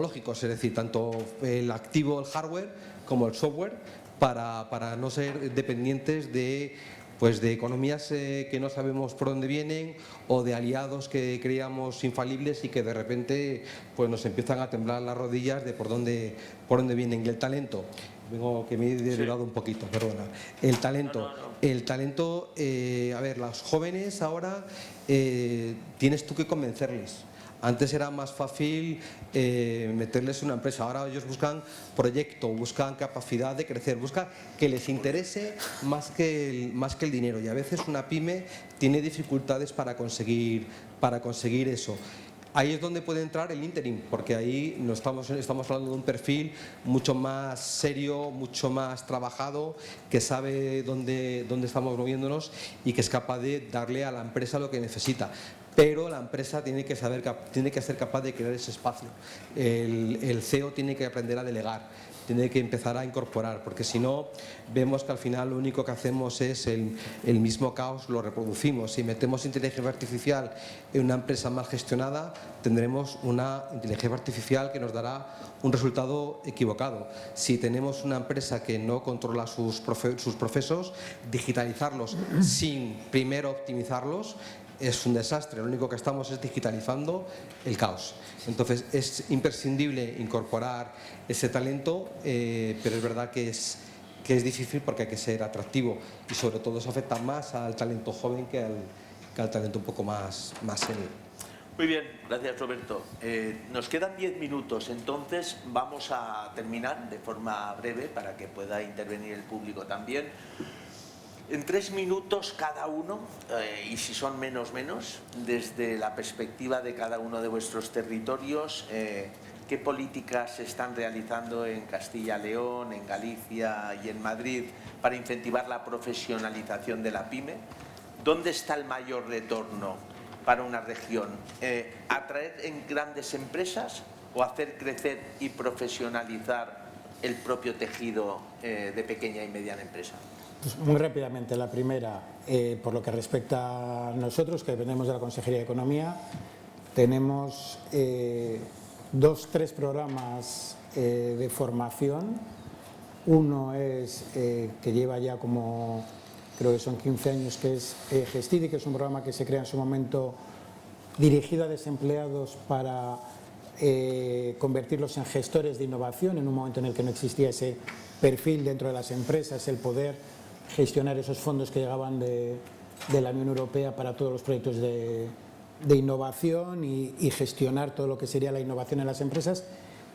lógicos, es decir, tanto el activo, el hardware, como el software, para no ser dependientes de economías que no sabemos por dónde vienen, o de aliados que creíamos infalibles y que de repente pues nos empiezan a temblar las rodillas de por dónde vienen. Y el talento, que me he derivado un poquito, perdona. El talento, a ver, los jóvenes ahora tienes tú que convencerles. Antes era más fácil meterles una empresa, ahora ellos buscan proyecto, buscan capacidad de crecer, buscan que les interese más que el dinero, y a veces una pyme tiene dificultades para conseguir eso. Ahí es donde puede entrar el interim, porque ahí no estamos hablando de un perfil mucho más serio, mucho más trabajado, que sabe dónde estamos moviéndonos y que es capaz de darle a la empresa lo que necesita. Pero la empresa tiene que ser capaz de crear ese espacio. El CEO tiene que aprender a delegar, tiene que empezar a incorporar, porque si no, vemos que al final lo único que hacemos es el mismo caos, lo reproducimos. Si metemos inteligencia artificial en una empresa mal gestionada, tendremos una inteligencia artificial que nos dará un resultado equivocado. Si tenemos una empresa que no controla sus procesos, digitalizarlos sin primero optimizarlos es un desastre. Lo único que estamos es digitalizando el caos. Entonces es imprescindible incorporar ese talento, pero es verdad que es difícil porque hay que ser atractivo, y sobre todo eso afecta más al talento joven que al talento un poco más senior. Muy bien, gracias Roberto. Nos quedan 10 minutos, entonces vamos a terminar de forma breve para que pueda intervenir el público también. En 3 minutos cada uno, y si son menos, desde la perspectiva de cada uno de vuestros territorios, ¿qué políticas se están realizando en Castilla-León, en Galicia y en Madrid para incentivar la profesionalización de la pyme? ¿Dónde está el mayor retorno para una región? ¿Atraer en grandes empresas o hacer crecer y profesionalizar el propio tejido de pequeña y mediana empresa? Pues muy rápidamente, la primera, por lo que respecta a nosotros, que dependemos de la Consejería de Economía, tenemos 2-3 programas de formación. Uno es que lleva ya como, creo que son 15 años, que es Gestidi, que es un programa que se crea en su momento dirigido a desempleados para convertirlos en gestores de innovación, en un momento en el que no existía ese perfil dentro de las empresas, el poder gestionar esos fondos que llegaban de la Unión Europea para todos los proyectos de innovación y gestionar todo lo que sería la innovación en las empresas.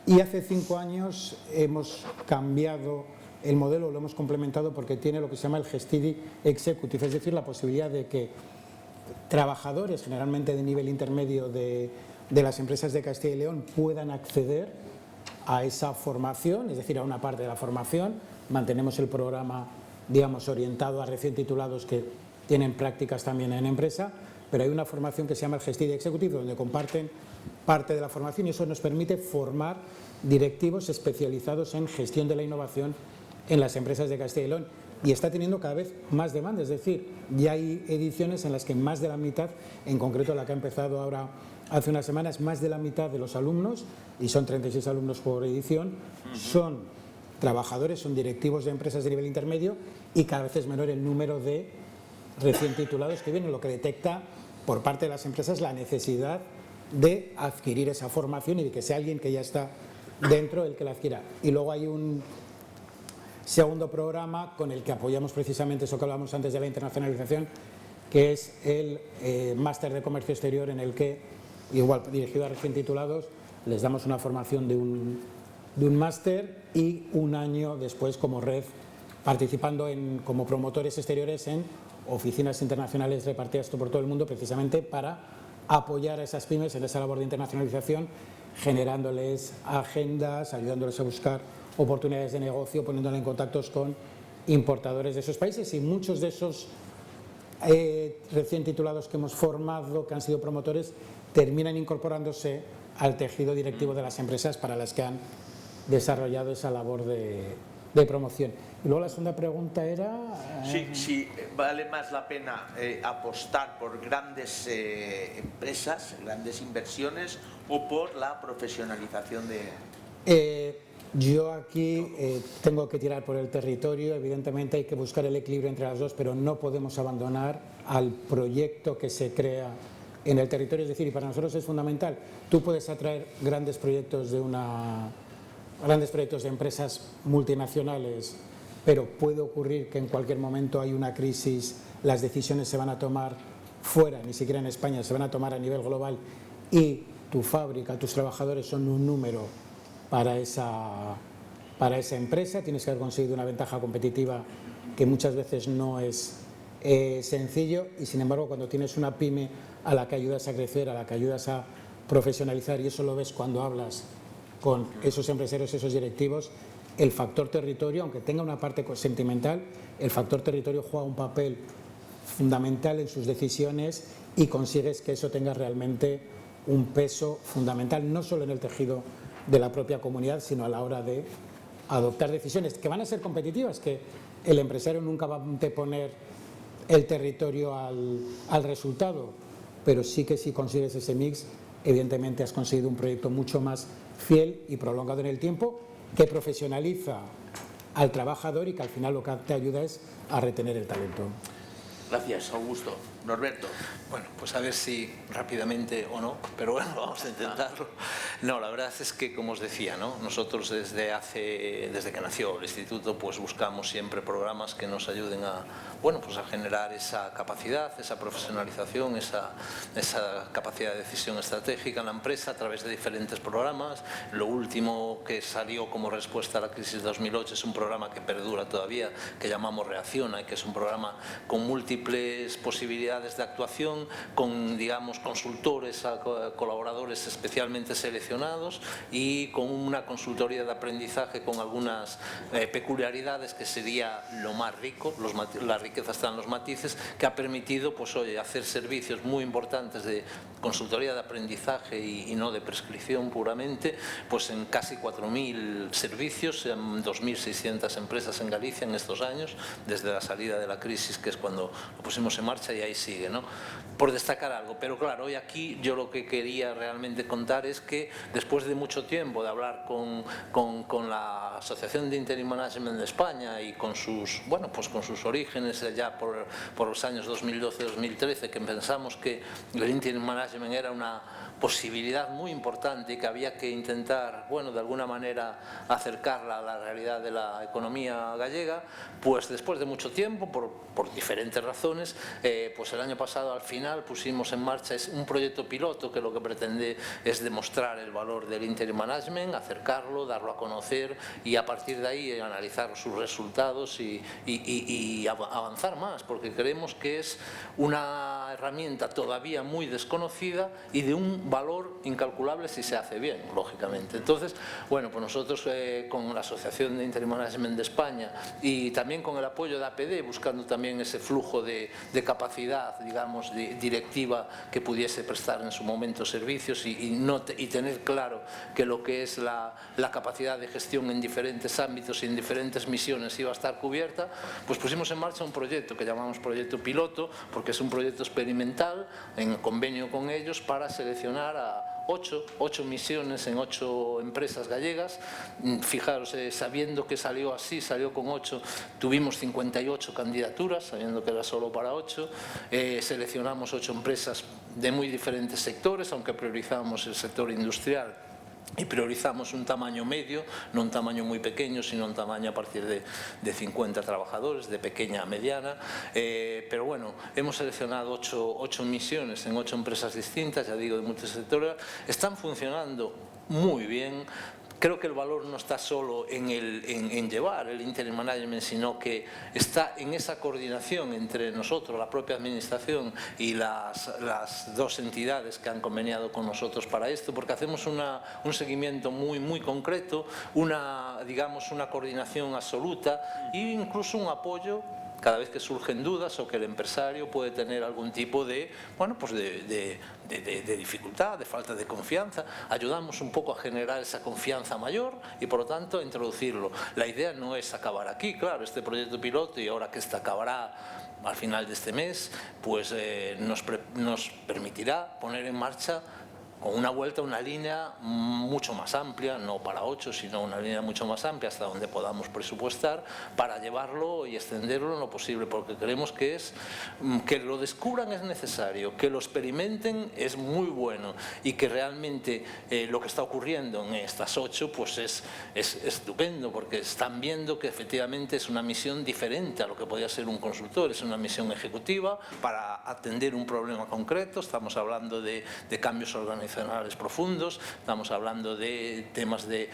Y hace 5 años hemos cambiado el modelo, lo hemos complementado porque tiene lo que se llama el Gestidi Executive, es decir, la posibilidad de que trabajadores, generalmente de nivel intermedio de las empresas de Castilla y León, puedan acceder a esa formación, es decir, a una parte de la formación. Mantenemos el programa, digamos, orientado a recién titulados que tienen prácticas también en empresa, pero hay una formación que se llama el Gestidi Executive, donde comparten parte de la formación, y eso nos permite formar directivos especializados en gestión de la innovación en las empresas de Castilla y León. y está teniendo cada vez más demanda, es decir, ya hay ediciones en las que más de la mitad, en concreto la que ha empezado ahora hace unas semanas, más de la mitad de los alumnos, y son 36 alumnos por edición, son trabajadores, son directivos de empresas de nivel intermedio, y cada vez es menor el número de recién titulados que vienen, lo que detecta por parte de las empresas la necesidad de adquirir esa formación y de que sea alguien que ya está dentro el que la adquiera. Y luego hay un segundo programa con el que apoyamos precisamente eso que hablábamos antes de la internacionalización, que es el máster de comercio exterior, en el que, igual dirigido a recién titulados, les damos una formación de un máster y un año después como red participando como promotores exteriores en oficinas internacionales repartidas por todo el mundo, precisamente para apoyar a esas pymes en esa labor de internacionalización, generándoles agendas, ayudándoles a buscar oportunidades de negocio, poniéndoles en contactos con importadores de esos países, y muchos de esos recién titulados que hemos formado, que han sido promotores, terminan incorporándose al tejido directivo de las empresas para las que han desarrollado esa labor de promoción. Y luego la segunda pregunta era... Sí, vale más la pena apostar por grandes empresas, grandes inversiones, o por la profesionalización de... Yo aquí tengo que tirar por el territorio, evidentemente hay que buscar el equilibrio entre las dos, pero no podemos abandonar al proyecto que se crea en el territorio, es decir, y para nosotros es fundamental. Tú puedes atraer grandes proyectos de empresas multinacionales, pero puede ocurrir que en cualquier momento hay una crisis, las decisiones se van a tomar fuera, ni siquiera en España, se van a tomar a nivel global, y tu fábrica, tus trabajadores son un número para esa empresa. Tienes que haber conseguido una ventaja competitiva que muchas veces no es sencillo, y sin embargo cuando tienes una pyme a la que ayudas a crecer, a la que ayudas a profesionalizar, y eso lo ves cuando hablas con esos empresarios, esos directivos, el factor territorio, aunque tenga una parte sentimental, el factor territorio juega un papel fundamental en sus decisiones, y consigues que eso tenga realmente un peso fundamental, no solo en el tejido de la propia comunidad, sino a la hora de adoptar decisiones que van a ser competitivas, que el empresario nunca va a anteponer el territorio al resultado, pero sí que si consigues ese mix, evidentemente has conseguido un proyecto mucho más fiel y prolongado en el tiempo, que profesionaliza al trabajador y que al final lo que te ayuda es a retener el talento. Gracias, Augusto. Norberto. Bueno, pues a ver si rápidamente o no, pero bueno, vamos a intentarlo. No, la verdad es que, como os decía, ¿no? Nosotros desde que nació el instituto, pues buscamos siempre programas que nos ayuden a generar esa capacidad, esa profesionalización, esa capacidad de decisión estratégica en la empresa a través de diferentes programas. Lo último que salió como respuesta a la crisis de 2008 es un programa que perdura todavía, que llamamos Reacciona, y que es un programa con múltiples posibilidades de actuación, con, digamos, consultores, colaboradores especialmente seleccionados, y con una consultoría de aprendizaje con algunas peculiaridades que sería lo más rico, la riqueza está en los matices, que ha permitido pues, hacer servicios muy importantes de consultoría de aprendizaje y no de prescripción puramente, pues en casi 4.000 servicios, en 2.600 empresas en Galicia en estos años, desde la salida de la crisis, que es cuando lo pusimos en marcha, y ahí sigue, ¿no? Por destacar algo, pero claro, hoy aquí yo lo que quería realmente contar es que después de mucho tiempo de hablar con la Asociación de Interim Management de España y con sus orígenes ya por los años 2012-2013, que pensamos que el Interim Management era una posibilidad muy importante y que había que intentar, de alguna manera acercarla a la realidad de la economía gallega, pues después de mucho tiempo, por diferentes razones, pues el año pasado al final pusimos en marcha un proyecto piloto que lo que pretende es demostrar el valor del Interim Management, acercarlo, darlo a conocer, y a partir de ahí analizar sus resultados y avanzar más, porque creemos que es una herramienta todavía muy desconocida y de un valor incalculable si se hace bien, lógicamente. Entonces, pues nosotros con la Asociación de Interim Management de España y también con el apoyo de APD, buscando también ese flujo de capacidad capacidad, digamos, directiva que pudiese prestar en su momento servicios y tener claro que lo que es la capacidad de gestión en diferentes ámbitos y en diferentes misiones iba a estar cubierta, pues pusimos en marcha un proyecto que llamamos proyecto piloto, porque es un proyecto experimental en convenio con ellos para seleccionar a 8 misiones en 8 empresas gallegas. Fijaros, sabiendo que salió así, salió con 8, tuvimos 58 candidaturas, sabiendo que era solo para 8, seleccionamos 8 empresas de muy diferentes sectores, aunque priorizamos el sector industrial y priorizamos un tamaño medio, no un tamaño muy pequeño, sino un tamaño a partir de 50 trabajadores, de pequeña a mediana. Pero bueno, hemos seleccionado 8 misiones en 8 empresas distintas, ya digo, de multisectorial. Están funcionando muy bien. Creo que el valor no está solo en llevar el interim management, sino que está en esa coordinación entre nosotros, la propia administración y las 2 entidades que han conveniado con nosotros para esto, porque hacemos un seguimiento muy concreto, digamos, una coordinación absoluta e incluso un apoyo cada vez que surgen dudas o que el empresario puede tener algún tipo de, bueno, pues de dificultad, de falta de confianza. Ayudamos un poco a generar esa confianza mayor y por lo tanto a introducirlo. La idea no es acabar aquí, claro, este proyecto piloto, y ahora que este acabará al final de este mes, pues nos permitirá poner en marcha con una vuelta, una línea mucho más amplia, no para 8, sino una línea mucho más amplia hasta donde podamos presupuestar para llevarlo y extenderlo en lo posible, porque creemos que que lo descubran es necesario, que lo experimenten es muy bueno y que realmente lo que está ocurriendo en estas 8 pues es estupendo, porque están viendo que efectivamente es una misión diferente a lo que podía ser un consultor, es una misión ejecutiva para atender un problema concreto. Estamos hablando de cambios organizacionales profundos, estamos hablando de temas de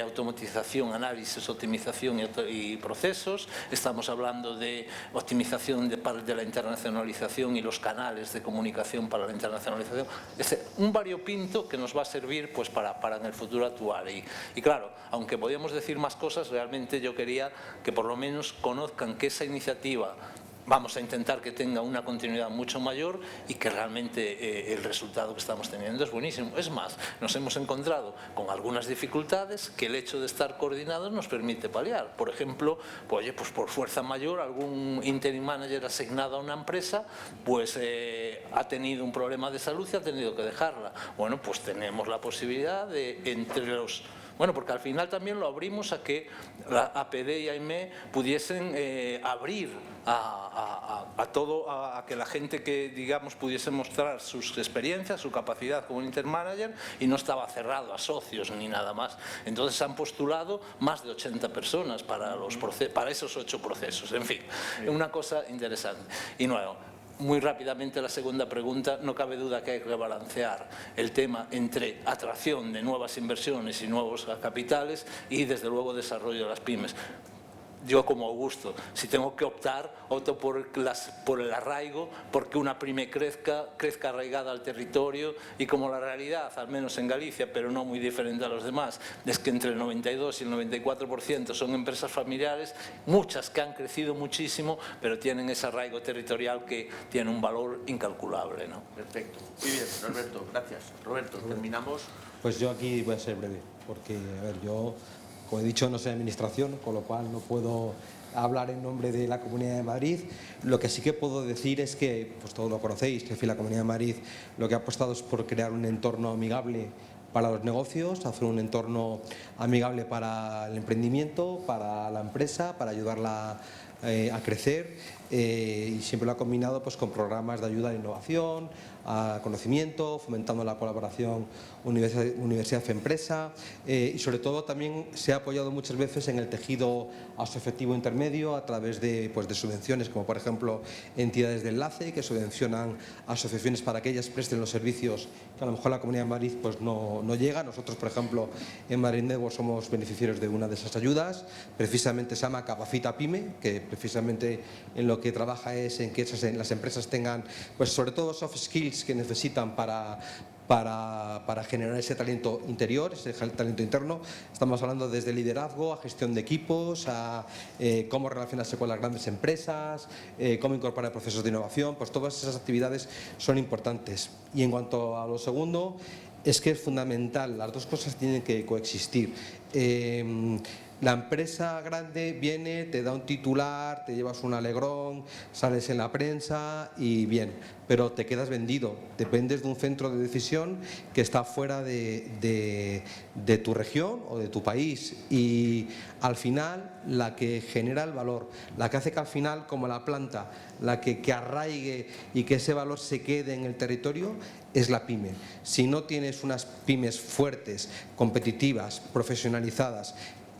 automatización, análisis, optimización y procesos, estamos hablando de optimización de la internacionalización y los canales de comunicación para la internacionalización. Es un variopinto que nos va a servir pues para en el futuro actual y claro, aunque podíamos decir más cosas, realmente yo quería que por lo menos conozcan que esa iniciativa vamos a intentar que tenga una continuidad mucho mayor y que realmente el resultado que estamos teniendo es buenísimo. Es más, nos hemos encontrado con algunas dificultades que el hecho de estar coordinados nos permite paliar. Por ejemplo, pues por fuerza mayor, algún interim manager asignado a una empresa pues ha tenido un problema de salud y ha tenido que dejarla. Bueno, pues tenemos la posibilidad de, entre los... Bueno, porque al final también lo abrimos a que la APD y AIME pudiesen abrir a que la gente que, digamos, pudiese mostrar sus experiencias, su capacidad como intermanager, y no estaba cerrado a socios ni nada más. Entonces han postulado más de 80 personas para esos 8 procesos. En fin, una cosa interesante. Y nuevo. Muy rápidamente la segunda pregunta, no cabe duda que hay que balancear el tema entre atracción de nuevas inversiones y nuevos capitales y desde luego desarrollo de las pymes. Yo como Augusto, si tengo que optar, opto por el arraigo, porque una pyme crezca arraigada al territorio y como la realidad, al menos en Galicia, pero no muy diferente a los demás, es que entre el 92 y el 94% son empresas familiares, muchas que han crecido muchísimo, pero tienen ese arraigo territorial que tiene un valor incalculable, ¿no? Perfecto. Muy bien, Norberto, gracias. Roberto, terminamos. Pues yo aquí voy a ser breve, porque, a ver, yo... Como he dicho, no soy administración, con lo cual no puedo hablar en nombre de la Comunidad de Madrid. Lo que sí que puedo decir es que, pues todos lo conocéis, que la Comunidad de Madrid lo que ha apostado es por crear un entorno amigable para los negocios, hacer un entorno amigable para el emprendimiento, para la empresa, para ayudarla a crecer, y siempre lo ha combinado pues con programas de ayuda a la innovación, a conocimiento, fomentando la colaboración universidad-empresa, y sobre todo también se ha apoyado muchas veces en el tejido asociativo intermedio a través de subvenciones, como por ejemplo entidades de enlace que subvencionan asociaciones para que ellas presten los servicios que a lo mejor la Comunidad de Madrid pues no llega. Nosotros, por ejemplo, en Madrid Network somos beneficiarios de una de esas ayudas, precisamente se llama Capacita Pyme, que precisamente en lo que trabaja es en que las empresas tengan pues sobre todo soft skills que necesitan para para generar ese talento interior, ese talento interno. Estamos hablando desde liderazgo a gestión de equipos, a cómo relacionarse con las grandes empresas, cómo incorporar procesos de innovación. Pues todas esas actividades son importantes. Y en cuanto a lo segundo, es que es fundamental, las dos cosas tienen que coexistir. La empresa grande viene, te da un titular, te llevas un alegrón, sales en la prensa y bien, pero te quedas vendido, dependes de un centro de decisión que está fuera de tu región o de tu país, y al final la que genera el valor, la que hace que al final, como la planta, la que arraigue y que ese valor se quede en el territorio, es la pyme. Si no tienes unas pymes fuertes, competitivas, profesionalizadas,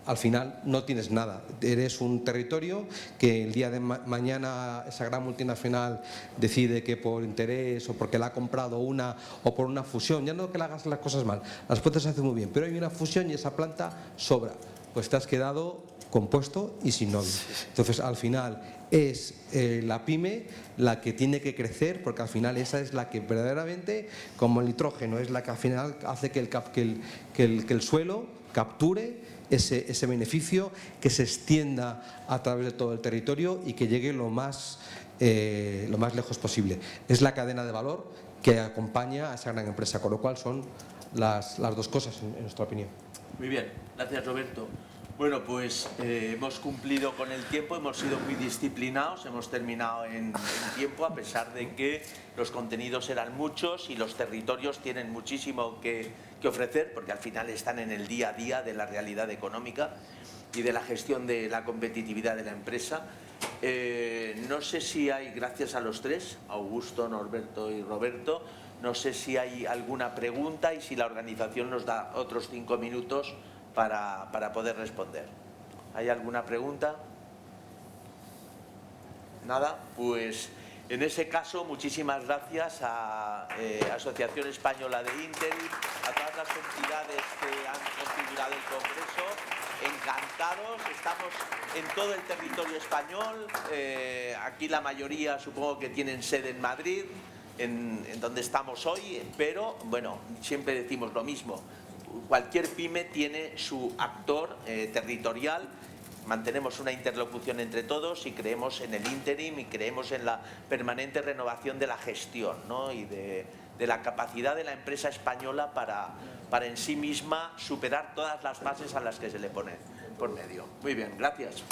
al final no tienes nada, eres un territorio que el día de mañana esa gran multinacional decide que por interés o porque la ha comprado una o por una fusión, ya no que le hagas las cosas mal, las puestas hace muy bien, pero hay una fusión y esa planta sobra, pues te has quedado compuesto y sin novio. Entonces al final es la pyme la que tiene que crecer, porque al final esa es la que verdaderamente, como el nitrógeno, es la que al final hace que el suelo capture ese beneficio, que se extienda a través de todo el territorio y que llegue lo más lejos posible. Es la cadena de valor que acompaña a esa gran empresa, con lo cual son las dos cosas en nuestra opinión. Muy bien, gracias Roberto. Bueno, pues hemos cumplido con el tiempo, hemos sido muy disciplinados, hemos terminado en tiempo, a pesar de que los contenidos eran muchos y los territorios tienen muchísimo que ofrecer, porque al final están en el día a día de la realidad económica y de la gestión de la competitividad de la empresa. No sé si hay, gracias a los tres, Augusto, Norberto y Roberto, no sé si hay alguna pregunta y si la organización nos da otros 5 minutos para poder responder. ¿Hay alguna pregunta? ¿Nada? Pues en ese caso, muchísimas gracias a Asociación Española de Interim, a todas las entidades que han configurado el Congreso. Encantados, estamos en todo el territorio español, aquí la mayoría supongo que tienen sede en Madrid, en donde estamos hoy, pero bueno, siempre decimos lo mismo. Cualquier pyme tiene su actor territorial, mantenemos una interlocución entre todos y creemos en el interim y creemos en la permanente renovación de la gestión, ¿no? Y de la capacidad de la empresa española para en sí misma superar todas las fases a las que se le pone por medio. Muy bien, gracias.